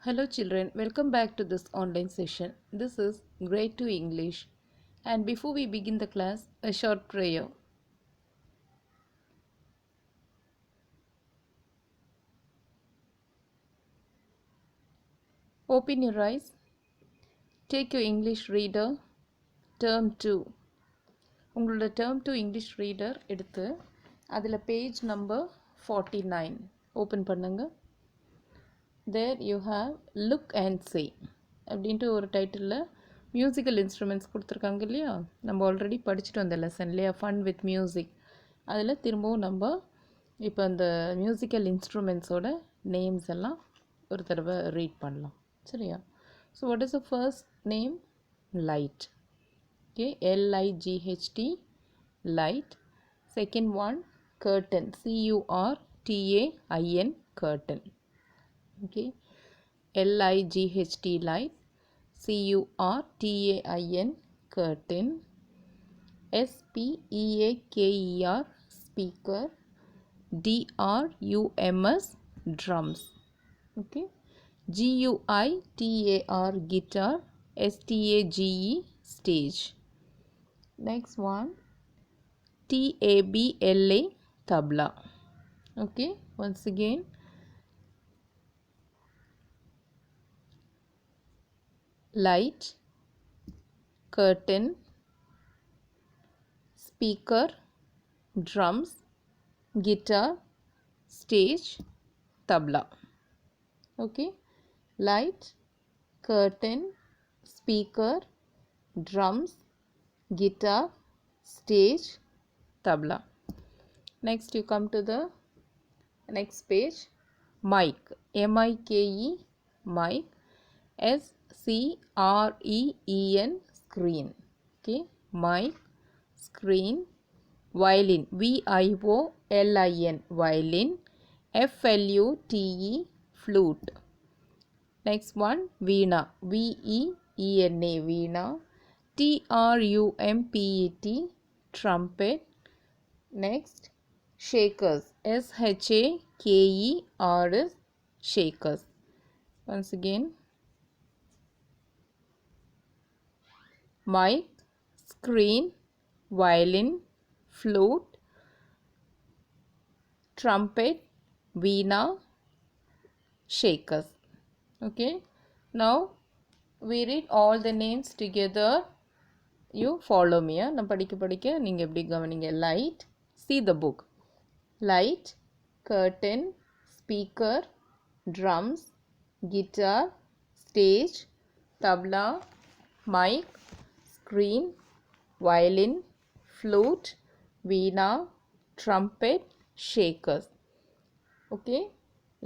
Hello children, welcome back to this online session. This is Grade 2 English. And before we begin the class, a short prayer. Open your eyes. Take your English reader, term 2. உங்களோட term 2 English reader எடுத்து அதில் page number 49 open பண்ணுங்க. There you have look and say அப்படின்ட்டு ஒரு டைட்டிலில் musical instruments கொடுத்துருக்காங்க இல்லையா, நம்ம already படிச்சுட்டு வந்த லெசன் இல்லையா, ஃபன் வித் மியூசிக். அதில் திரும்பவும் நம்ம இப்போ அந்த மியூசிக்கல் இன்ஸ்ட்ருமெண்ட்ஸோட நேம்ஸ் எல்லாம் ஒரு தடவை ரீட் பண்ணலாம் சரியா. So what is the first name? Light. Okay, LIGHT, light. Second one, curtain, CURTAIN, curtain. Okay, LIGHT, light. CURTAIN, curtain. SPEAKER, speaker. DRUMS, drums. Okay, GUITAR, guitar. STAGE, stage. Next one, TABLA, tabla. Okay, once again, light, curtain, speaker, drums, guitar, stage, tabla. Okay, light, curtain, speaker, drums, guitar, stage, tabla. Next you come to the next page. Mic, MIKE, mic. SCREEN, screen. Okay, mic, screen. Violin, VIOLIN, violin. FLUTE, flute. Next one, veena, VEENA, veena. TRUMPET, trumpet. Next, shakers, SHAKERS, shakers. Once again, mic, screen, violin, flute, trumpet, veena, shakers. Okay, now we read all the names together. You follow me. நான் படிக்க படிக்க நீங்கள் எப்படி கவனிங்க. Light, see the book. Light, curtain, speaker, drums, guitar, stage, tabla, mic, screen, violin, flute, veena, trumpet, shakers. Okay,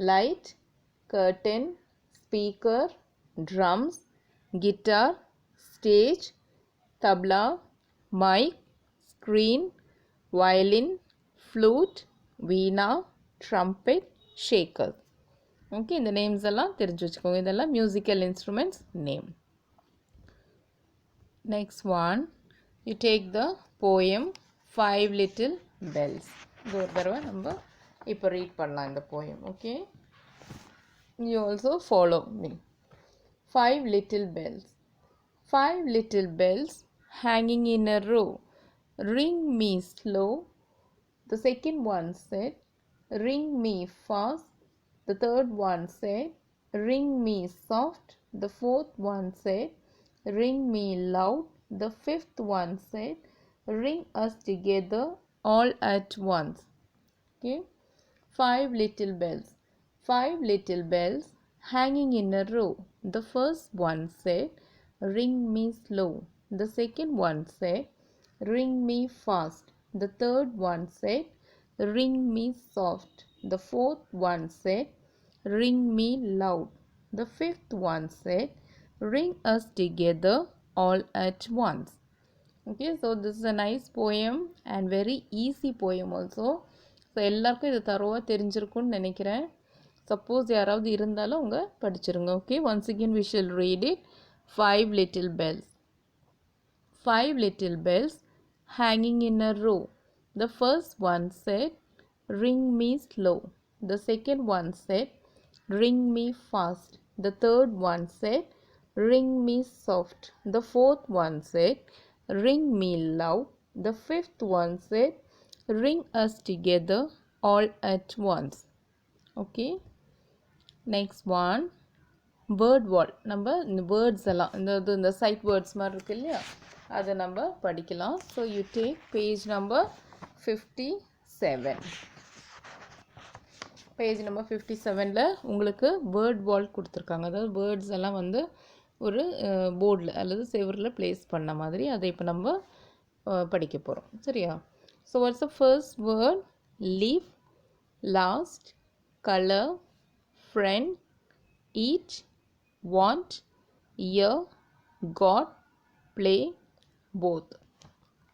light, curtain, speaker, drums, guitar, stage, tabla, mic, screen, violin, flute, veena, trumpet, shakers. Okay, இந்த names எல்லாம் தெரிஞ்சு வச்சுக்கோங்க. இதெல்லாம் musical instruments name. Next one, you take the poem Five Little Bells. இது ஒரு தடவை நம்ம இப்போ ரீட் பண்ணலாம் இந்த poem. Okay, you also follow me. Five little bells. Five little bells hanging in a row. Ring me slow. The second one said, ring me fast. The third one said, ring me soft. The fourth one said, ring me loud. The fifth one said, ring us together all at once. Okay, five little bells. Five little bells hanging in a row. The first one said, ring me slow. The second one said, ring me fast. The third one said, ring me soft. The fourth one said, ring me loud. The fifth one said, ring us together all at once. Okay, so this is a nice poem and very easy poem also. So எல்லாருக்கும் இது தரோவாக தெரிஞ்சிருக்கும்னு நினைக்கிறேன். Suppose யாராவது இருந்தாலும் அவங்க படிச்சிருங்க. Okay, once again we shall read it. Five little bells. Five little bells hanging in a row. The first one said, ring me slow. The second one said, ring me fast. The third one said, ring me soft. The fourth one said, ring me loud. The fifth one said, ring us together all at once. Okay. Next one, word wall. நம்ம இந்த words எல்லாம் இந்த side words மாதிரி இருக்கு இல்லையா, அதை நம்ம படிக்கலாம். So you take page number 57. Page number 57ல் உங்களுக்கு வேர்ட் வால் கொடுத்துருக்காங்க. அதாவது வேர்ட்ஸ் எல்லாம் வந்து ஒரு போர்டில் அல்லது செவரில் ப்ளேஸ் பண்ண மாதிரி அதை இப்போ நம்ம படிக்க போகிறோம். சரியா? So what's the first word? Live, last, colour, friend, eat, want, year, god, play, both.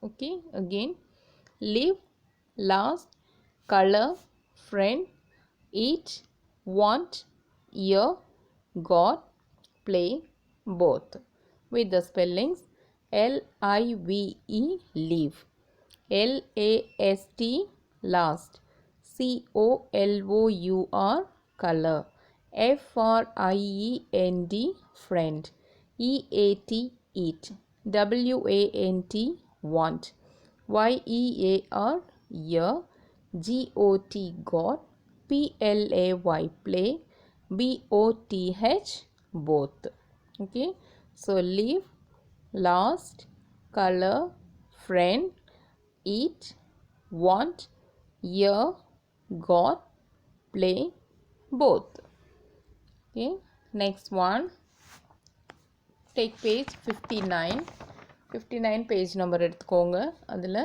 Okay, again live, last, color, friend, eat, want, hear, got, play, both. With the spellings L-I-V-E, leave, L-A-S-T, last, C-O-L-O-U-R, color, F-R-I-E-N-D, friend, E-A-T, eat, W-A-N-T, want, Y-E-A-R, year, G-O-T, got, P-L-A-Y, play, B-O-T-H, both. Okay, so leave, last, color, friend, eat, want, year, got, play, both. Okay, next one, take page 59. 59 page number எடுத்துக்கோங்க. அதில்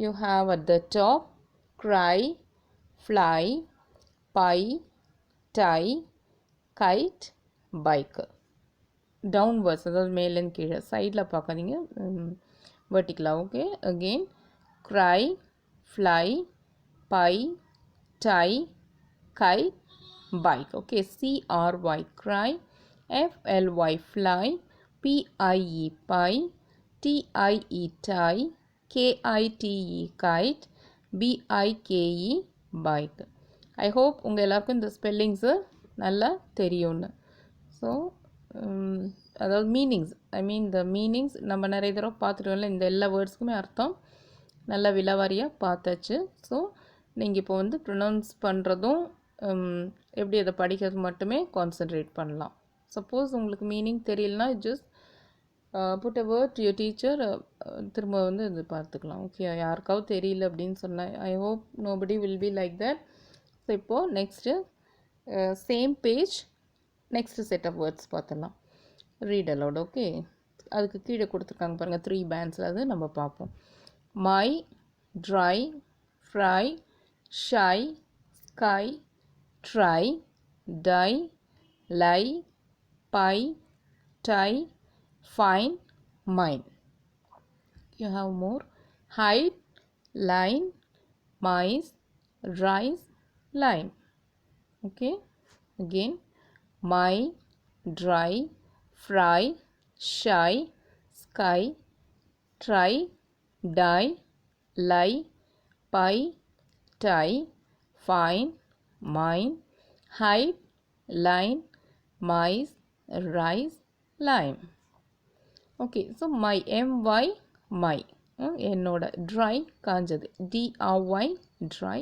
you have at the top cry, fly, pie, tie, kite, bike. downwards, அதாவது மேலேருந்து கீழே, சைடில் பார்க்காதீங்க, வெர்டிக்கலாக. Okay, again cry, fly, pie, tie, kite, bike. Okay, C-R-Y, cry, F-L-Y, fly, P-I-E, pie, T-I-E, tie, K-I-T-E, kite, B-I-K-E, bike. I hope உங்கள் எல்லாருக்கும் இந்த ஸ்பெல்லிங்ஸு நல்லா தெரியும்னு. ஸோ அதாவது மீனிங்ஸ், இந்த மீனிங்ஸ் நம்ம நிறைய தடவை பார்த்துட்டோம்ல, இந்த எல்லா வேர்ட்ஸ்க்குமே அர்த்தம் நல்லா விலாவாரியாக பார்த்தாச்சு. ஸோ நீங்கள் இப்போ வந்து ப்ரொனவுன்ஸ் பண்ணுறதும் எப்படி அதை படிக்கிறது மட்டுமே கான்சென்ட்ரேட் பண்ணலாம். சப்போஸ் உங்களுக்கு மீனிங் தெரியலனா just put a word to your teacher, திரும்ப வந்து இது பார்த்துக்கலாம். ஓகே, யாருக்காவது தெரியல அப்படின்னு சொன்னால் I hope nobody will be like that. So இப்போது next same page, next set of words பார்த்துடலாம். Read aloud. ஓகே, அதுக்கு கீழே கொடுத்துருக்காங்க பாருங்கள் 3 பேண்ட்ஸில், அது நம்ம பார்ப்போம். My, dry, fry, shy, sky, try, tie, lie, pie, tie, fine, mine. You have more. Hide, line, mice, rice, lime. Okay, again my, dry, fry, shy, sky, try, die, lie, pie, tie, fine, mine, hide, line, mice, rice, lime. Okay, so my, my, my, என்னோட, dry, காஞ்சது, dry, dry,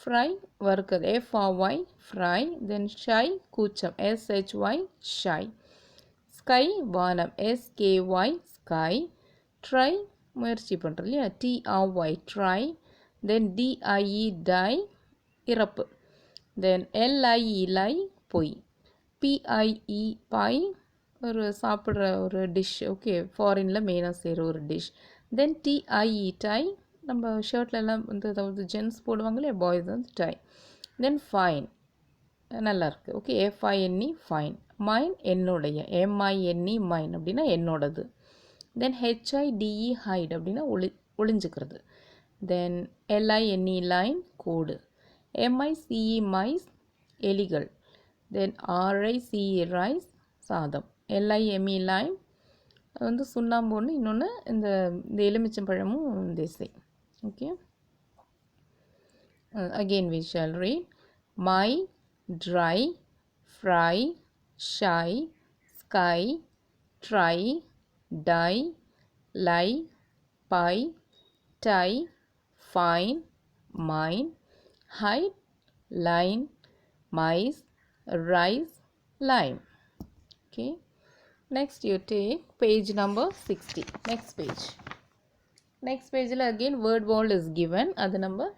fry, வறுக்கிறது, fry, fry, then shy, கூச்சம், shy, shy, sky, வானம், sky, sky, try, முயற்சி பண்ணுறது இல்லையா, try, try, then die, die, இறப்பு, then lie, lie, பொய், PIE, pie, ஒரு சாப்பிட்ற ஒரு டிஷ். ஓகே, ஃபாரினில் மெயினாக செய்கிற ஒரு டிஷ். தென் TIE, டை, நம்ம ஷர்ட்லலாம் வந்து அதாவது ஜென்ஸ் போடுவாங்களே, பாய்ஸ் வந்து டை. தென் ஃபைன், நல்லாயிருக்கு. Okay, FINE, fine. மைன், என்னுடைய, MINE, மைன் அப்படின்னா என்னோடது. தென் HIDE, ஹைட் அப்படின்னா ஒளிஞ்சுக்கிறது. தென் LINE, லைன், கோடு. MICE, மைஸ், எலிகள். தென் RICE, ரைஸ், சாதம். LIME, லைம், வந்து சுண்ணாம்பு ஒன்று, இன்னொன்று இந்த எலுமிச்சம்பழமும் தேசை. Okay, again we shall read. My, dry, fry, shy, sky, try, die, lie, pie, tie, fine, mine, hide, line, mice, rice, lime. Okay. Next you take page number 60. Next page. Next page again word wall is given. அது நம்ம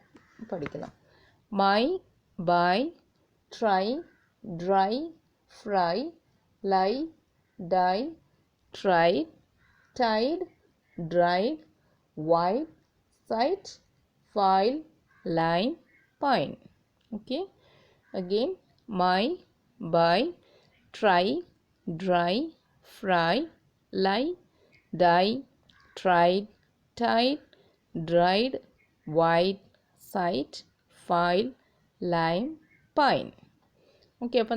படிக்கலாம். My, buy, try, dry, fry, lie, die, tried, tied, dried, white, sight, file, line, pine. Okay. Again, my, buy, try, dry, fry, lie, die, tried, tied, dried, white, sight, file, lime, pine. Okay அப்போ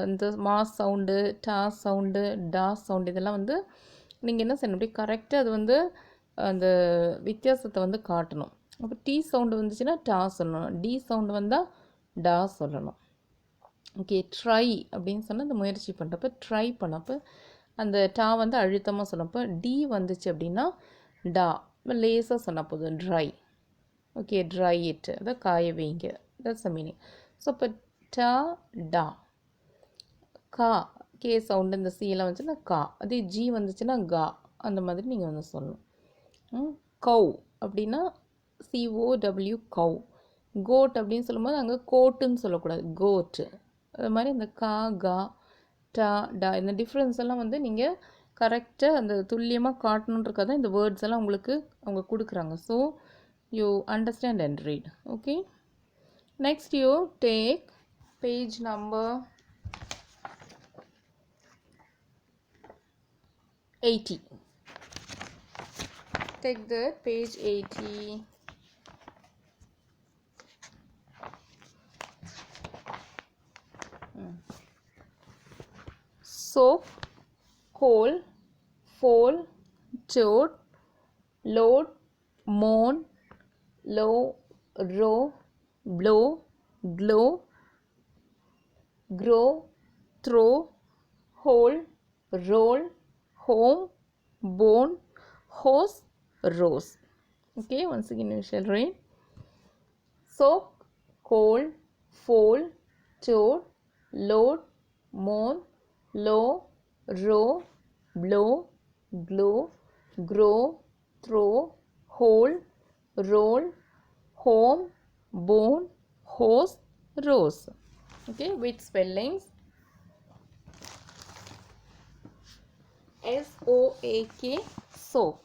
இந்த mass sound டா sound டா sound இதெல்லாம் வந்து நீங்கள் என்ன செய்யணும் அப்படி கரெக்டாக அது வந்து அந்த வித்தியாசத்தை வந்து காட்டணும். அப்போ டி சவுண்டு வந்துச்சுன்னா டா சொல்லணும், டி சவுண்டு வந்தால் டா சொல்லணும். ஓகே ட்ரை அப்படின்னு சொன்னால் அந்த முயற்சி பண்ணுறப்ப ட்ரை பண்ணப்போ அந்த டா வந்து அழுத்தமாக சொன்னப்போ டி வந்துச்சு அப்படின்னா டா லேசாக சொன்னால் போதும் ட்ரை. ஓகே ட்ரை இட் அதை காய வைங்க, தட்ஸ் அ மீனிங். ஸோ இப்போ டா டா. கா கே சவுண்டு இந்த சீலாம் வந்துச்சுன்னா கா, அதே ஜி வந்துச்சுன்னா கா, அந்த மாதிரி நீங்கள் வந்து சொல்லணும். கவ் அப்படின்னா சிஓடபிள்யூ கவ். கோட் அப்படின்னு சொல்லும்போது அங்கே கோட்டுன்னு சொல்லக்கூடாது, கோட்டு. அது மாதிரி இந்த கா கா டா டா இந்த டிஃப்ரென்ஸ் எல்லாம் வந்து நீங்கள் கரெக்டாக அந்த துல்லியமாக காட்டணுன்றக்காக தான் இந்த வேர்ட்ஸ் எல்லாம் உங்களுக்கு அவங்க கொடுக்குறாங்க. So you understand and read. Okay. Next you take page number 80. Take that page 80. Soap, coal, foal, toad, load, moan, low, row, blow, glow, grow, throw, hole, roll, home, bone, hose, rose. Okay, once again we shall read. Soak, coal, foal, toad, load, moan, low, row, blow, glow, grow, throw, hole, roll, home, bone, hose, rose. Okay, with spellings. SOAK soak,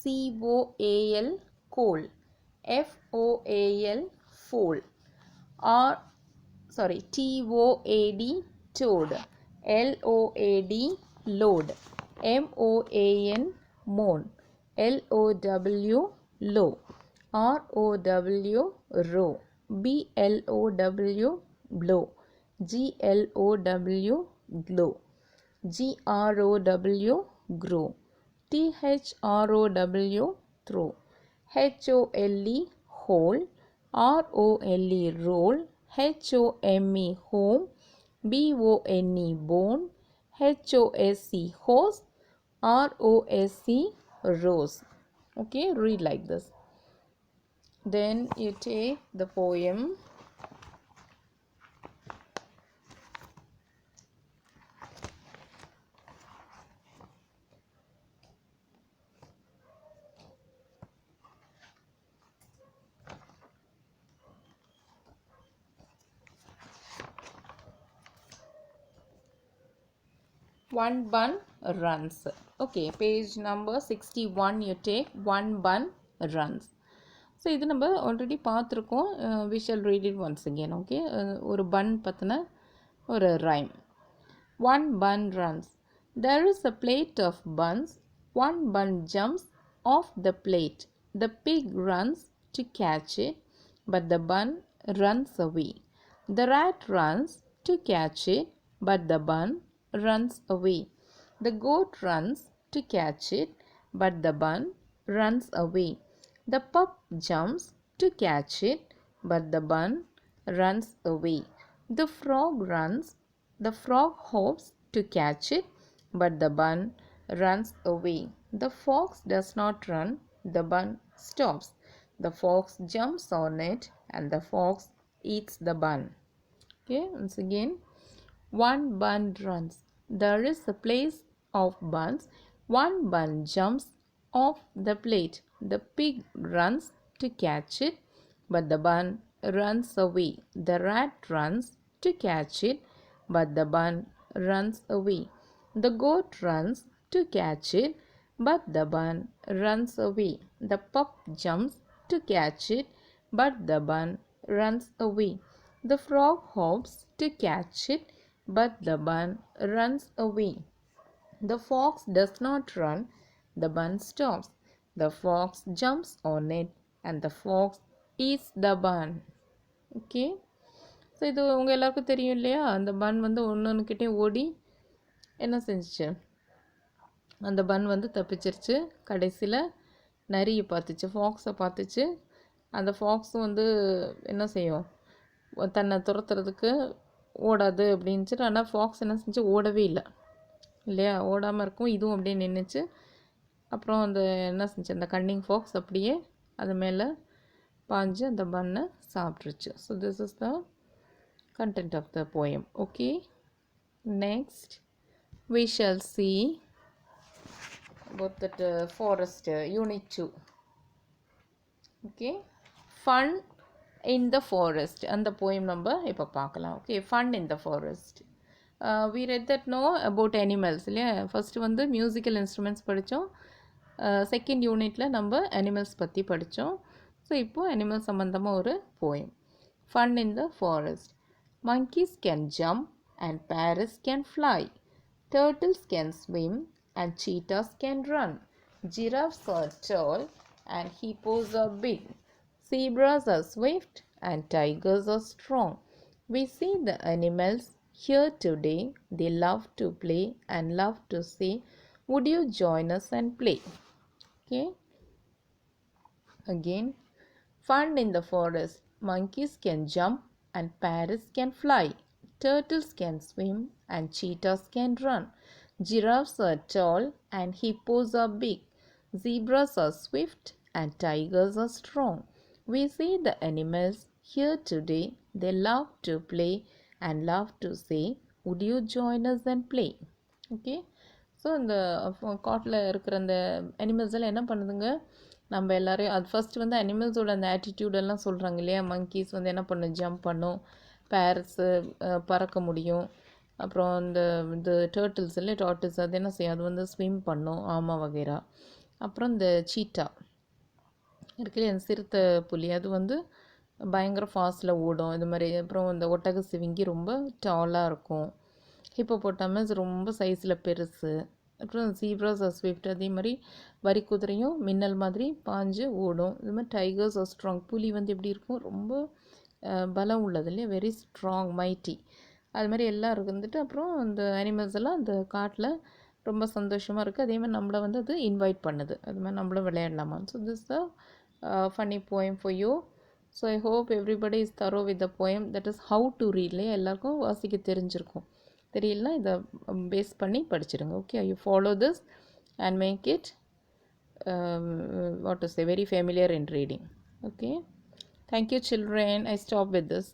COAL coal, FOAL foal, TOAD toad, LOAD load, MOAN moan, LOW low, ROW row, BLOW blow, GLOW glow, GROW grow, THROW throw, HOLE hole, ROLE roll, HOME home, BONE bone, HOSE hose, ROSE rose. Okay, read like this. Then you take the poem. One bun runs. Okay, page number 61 you take one bun runs. So இது நம்ம already பார்த்துருக்கோம். we shall read it once again. Okay, ஒரு பன் பற்றின ஒரு rhyme. One bun runs. There is a plate of buns. One bun jumps off the plate. The pig runs to catch it, but the bun runs away. The rat runs to catch it, but the bun runs away. The goat runs to catch it, but the bun runs away. The pup jumps to catch it, but the bun runs away. The frog runs The frog hopes to catch it, but the bun runs away. The fox does not run, the bun stops. The fox jumps on it, and the fox eats the bun. Okay, once again. One bun runs. There is a place of buns. One bun jumps off the plate. The pig runs to catch it, but the bun runs away. The rat runs to catch it, but the bun runs away. The goat runs to catch it, but the bun runs away. The pup jumps to catch it, but the bun runs away. The frog hops to catch it, but the bun runs away. The fox does not run, the bun stops. The fox jumps on it, and the fox eats the bun. Okay, so இது உங்கள் எல்லாருக்கும் தெரியும் இல்லையா? அந்த பன் வந்து ஒன்றுக்கிட்டே ஓடி என்ன செஞ்சிச்சு, அந்த பன் வந்து தப்பிச்சிருச்சு. கடைசியில் நரியை பார்த்துச்சு, ஃபாக்ஸை பார்த்துச்சு. அந்த ஃபாக்ஸும் வந்து என்ன செய்யும், தன்னை துரத்துறதுக்கு ஓடாது அப்படின்ச்சு. ஆனால் ஃபாக்ஸ் என்ன செஞ்சு, ஓடவே இல்லை இல்லையா? ஓடாமல் இருக்கும். இதுவும் அப்படியே நின்றுச்சு. அப்புறம் அந்த என்ன செஞ்சு, அந்த கன்னிங் ஃபாக்ஸ் அப்படியே அது மேலே பாஞ்சு அந்த பன்னை சாப்பிட்ருச்சு. So this is the content of the poem. Okay, next we shall see about that forest unit 2. Okay, fun in the forest and the poem number இப்போ பார்க்கலாம். Okay, fun in the forest. We read that no about animals இல்லையா? First வந்து musical instruments படித்தோம். Second யூனிட்டில் நம்ம animals பற்றி படித்தோம். So இப்போது அனிமல் சம்மந்தமாக ஒரு poem. Fun in the forest. Monkeys can jump and parrots can fly. Turtles can swim and cheetahs can run. Giraffes are tall and hippos are big. Zebras are swift and tigers are strong. We see the animals here today. They love to play and love to say, would you join us and play? Okay. Again, fun in the forest. Monkeys can jump and parrots can fly. Turtles can swim and cheetahs can run. Giraffes are tall and hippos are big. Zebras are swift and tigers are strong. We see the animals here today. They love to play and love to say, would you join us and play? Okay. So இந்த காட்டில் இருக்கிற அந்த animals எல்லாம் என்ன பண்ணுதுங்க, நம்ம எல்லோரையும் அது ஃபஸ்ட்டு வந்து அனிமல்ஸோட அந்த ஆட்டிடியூடெல்லாம் சொல்கிறாங்க இல்லையா? மங்கீஸ் வந்து என்ன பண்ணும், ஜம்ப் பண்ணும். பேரட்ஸு பறக்க முடியும். அப்புறம் இந்த டர்ட்டில்ஸ் இல்லை, டார்ட்டில்ஸ் அது என்ன செய்யும், அது வந்து ஸ்விம் பண்ணும், ஆமா வகைரா. அப்புறம் இந்த சீட்டா இருக்குல்லையா, அந்த சிறுத்தை புலி, அது வந்து பயங்கர ஃபாஸ்ட்டில் ஓடும் இது மாதிரி. அப்புறம் இந்த ஒட்டக சிவிங்கி ரொம்ப டாலாக இருக்கும். ஹிப்போபோட்டாமஸ் ரொம்ப சைஸில் பெருசு. அப்புறம் ஜீப்ராஸ் ஆர் ஸ்விஃப்ட், அதே மாதிரி வரி குதிரையும் மின்னல் மாதிரி பாஞ்சு ஓடும். இது மாதிரி டைகர்ஸ் ஆர் ஸ்ட்ராங், புலி வந்து எப்படி இருக்கும், ரொம்ப பலம் உள்ளது இல்லையா, வெரி ஸ்ட்ராங் மைட்டி. அது மாதிரி எல்லாம் இருந்துட்டு அப்புறம் அந்த அனிமல்ஸ் எல்லாம் அந்த காட்டில் ரொம்ப சந்தோஷமாக இருக்குது. அதே மாதிரி நம்மளை வந்து அது இன்வைட் பண்ணுது, அது மாதிரி நம்மளும் விளையாடலாமா. So this the funny poem for you. So I hope everybody is thorough with the poem. That is how to read இல்லையா, எல்லாருக்கும் வாசிக்க தெரிஞ்சிருக்கும். தெரியலனா இதை பேஸ் பண்ணி படிச்சிடுங்க. Okay, you follow this and make it what to say, very familiar in reading. Okay, thank you children. I stop with this.